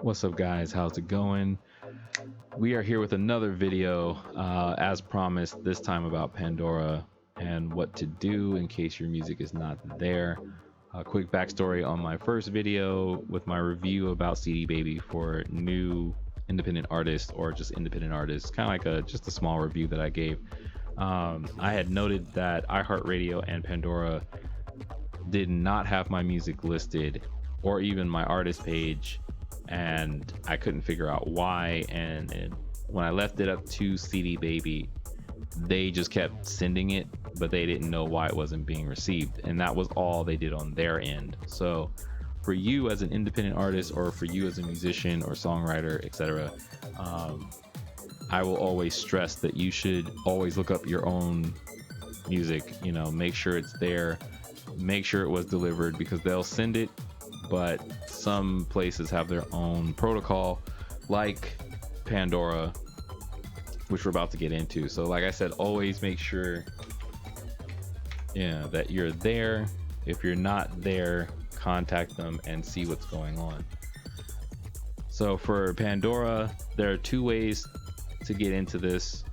What's up, guys? How's it going? We are here with another video, as promised, this time about Pandora and what to do in case your music is not there. A quick backstory on my first video with my review about CD Baby for new independent artists or just independent artists, kind of like just a small review that I gave. I had noted that iHeartRadio and Pandora did not have my music listed or even my artist page, and I couldn't figure out why. And when I left it up to CD Baby, they just kept sending it, but they didn't know why it wasn't being received, and that was all they did on their end. So for you as an independent artist, or for you as a musician or songwriter, etc., I will always stress that you should always look up your own music. Make sure it's there, make sure it was delivered, because they'll send it, but some places have their own protocol, like Pandora, which we're about to get into. So like I said, always make sure that you're there. If you're not there, contact them and see what's going on. So for Pandora, there are two ways to get into this.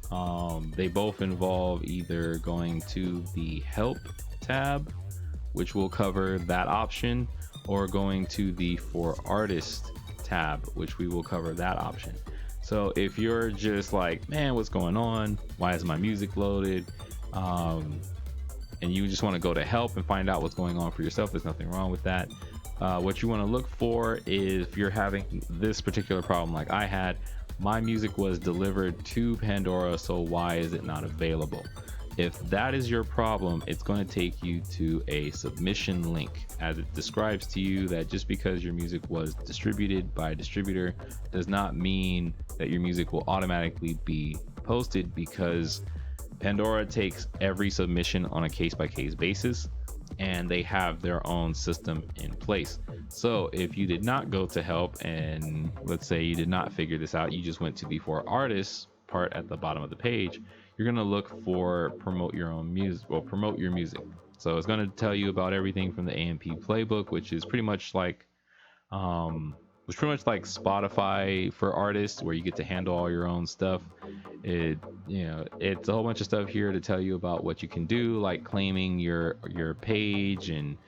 They both involve either going to the Help tab, which will cover that option, or going to the For Artists tab, which we will cover that option. So if you're just like, man, what's going on? Why is my music loaded? And you just want to go to Help and find out what's going on for yourself, there's nothing wrong with that. What you want to look for is, if you're having this particular problem like I had, my music was delivered to Pandora, so why is it not available? If that is your problem, it's going to take you to a submission link, as it describes to you that just because your music was distributed by a distributor does not mean that your music will automatically be posted, because Pandora takes every submission on a case-by-case basis, and they have their own system in place. So if you did not go to Help, and let's say you did not figure this out, you just went to the For Artists part at the bottom of the page, you're going to look for promote your own music, or promote your music. So it's going to tell you about everything from the AMP playbook, which is pretty much like Spotify for artists, where you get to handle all your own stuff. It's a whole bunch of stuff here to tell you about what you can do, like claiming your page and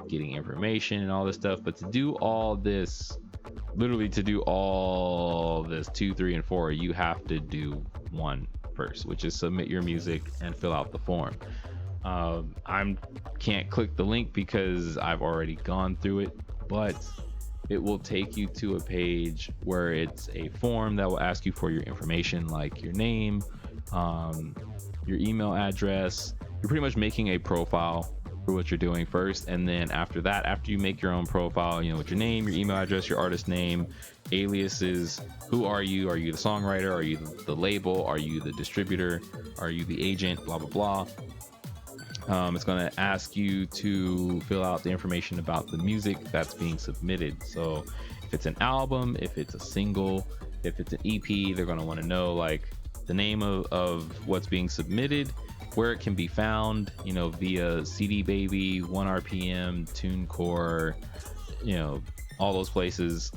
getting information and all this stuff. But to do all this, literally to do all this 2, 3, and 4, you have to do one first, which is submit your music and fill out the form. I can't click the link because I've already gone through it, but it will take you to a page where it's a form that will ask you for your information, like your name, your email address. You're pretty much making a profile for what you're doing first, and then after that, after you make your own profile, with your name, your email address, your artist name, aliases, who are you the songwriter, are you the label, are you the distributor, are you the agent, blah blah blah. It's going to ask you to fill out the information about the music that's being submitted. So if it's an album, if it's a single, if it's an EP, they're going to want to know like the name of what's being submitted, where it can be found, via CD Baby, 1RPM, TuneCore, all those places.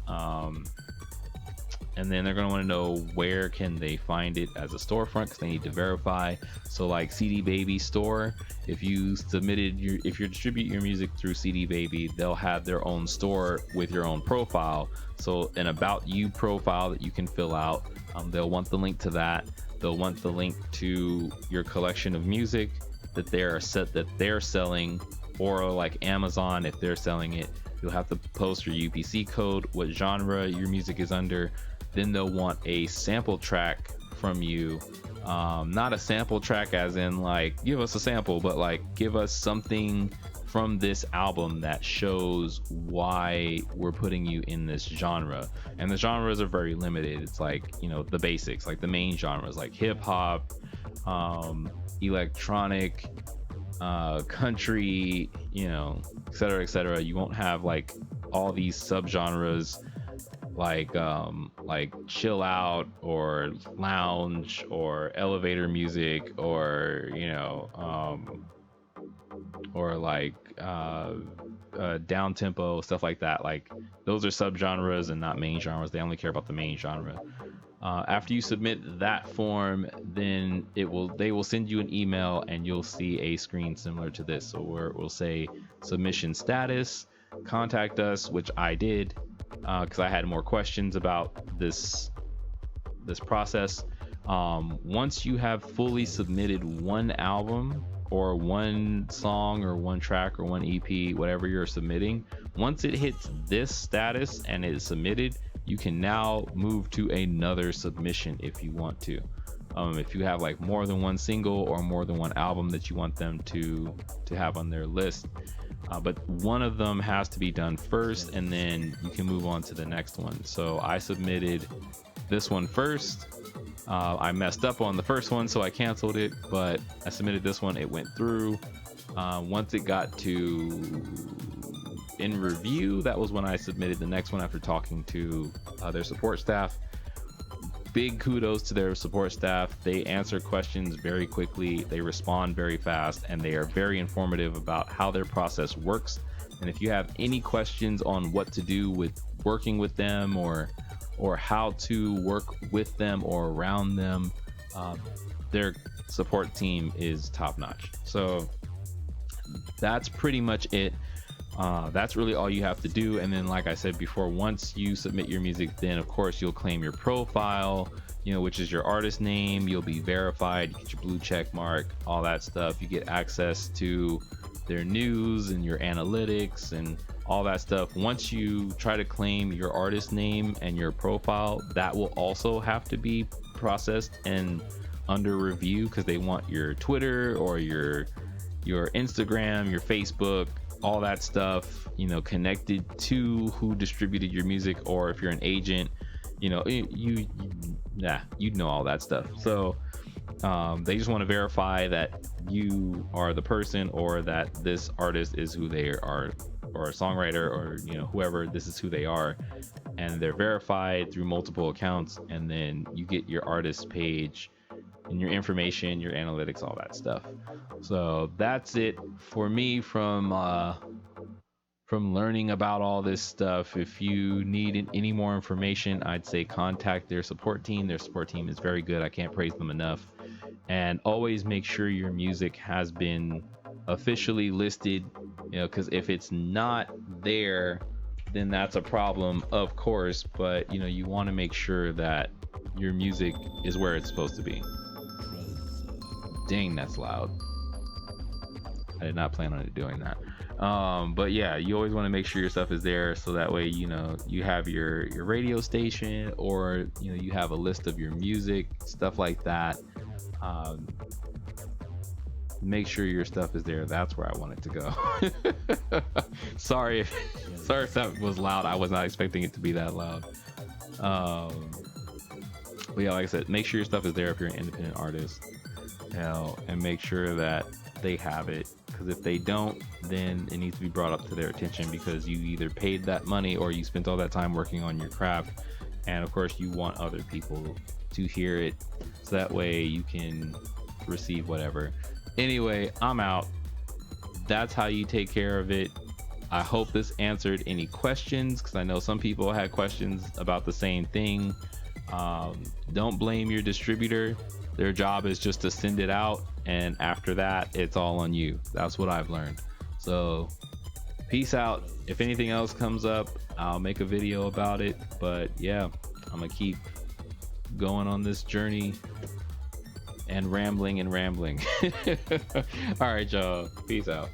And then they're going to want to know where can they find it as a storefront, because they need to verify. So like CD Baby store, if you distribute your music through CD Baby, they'll have their own store with your own profile. So an About You profile that you can fill out. They'll want the link to that. They'll want the link to your collection of music that they're selling, or like Amazon, if they're selling it, you'll have to post your UPC code, what genre your music is under. Then they'll want a sample track from you. Not a sample track as in like give us a sample, but like give us something from this album that shows why we're putting you in this genre. And the genres are very limited. It's like, the basics, like the main genres, like hip hop, electronic, country, etc., etc. You won't have like all these subgenres like chill out or lounge or elevator music, or or like down tempo, stuff like that. Like those are subgenres and not main genres. They only care about the main genre. After you submit that form, then they will send you an email and you'll see a screen similar to this. So where it will say submission status, contact us, which I did because I had more questions about this process. Once you have fully submitted one album or one song or one track or one EP, whatever you're submitting, once it hits this status and is submitted, you can now move to another submission if you want to. If you have like more than one single or more than one album that you want them to have on their list, but one of them has to be done first, and then you can move on to the next one. So I submitted this one first. I messed up on the first one, so I canceled it, but I submitted this one. It went through. Once it got to in review, that was when I submitted the next one after talking to their support staff. Big kudos to their support staff. They answer questions very quickly, they respond very fast, and they are very informative about how their process works. And if you have any questions on what to do with working with them or how to work with them or around them, their support team is top notch. So that's pretty much it. That's really all you have to do. And then, like I said before, once you submit your music, then of course you'll claim your profile, which is your artist name. You'll be verified, you get your blue check mark, all that stuff. You get access to their news and your analytics and all that stuff. Once you try to claim your artist name and your profile, that will also have to be processed and under review, because they want your Twitter or your Instagram, your Facebook, all that stuff, connected to who distributed your music, or if you're an agent, you'd know all that stuff. So they just want to verify that you are the person, or that this artist is who they are, or a songwriter, or whoever, this is who they are, and they're verified through multiple accounts. And then you get your artist page and your information, your analytics, all that stuff. So that's it for me from learning about all this stuff. If you need any more information, I'd say contact their support team. Their support team is very good. I can't praise them enough. And always make sure your music has been officially listed, because if it's not there, then that's a problem, of course. But you want to make sure that your music is where it's supposed to be. Dang, that's loud. I did not plan on it doing that. But yeah, you always want to make sure your stuff is there, so that way you have your radio station, or you have a list of your music, stuff like that. Make sure your stuff is there. That's where I want it to go. sorry if that was loud. I was not expecting it to be that loud. But yeah, like I said, make sure your stuff is there if you're an independent artist, and make sure that they have it, because if they don't, then it needs to be brought up to their attention, because you either paid that money or you spent all that time working on your craft, and of course you want other people to hear it, so that way you can receive whatever. Anyway, I'm out. That's how you take care of it. I hope this answered any questions, because I know some people had questions about the same thing. Don't blame your distributor. Their job is just to send it out, and after that, it's all on you. That's what I've learned. So peace out. If anything else comes up, I'll make a video about it. But yeah, I'm gonna keep going on this journey and rambling. All right, y'all, peace out.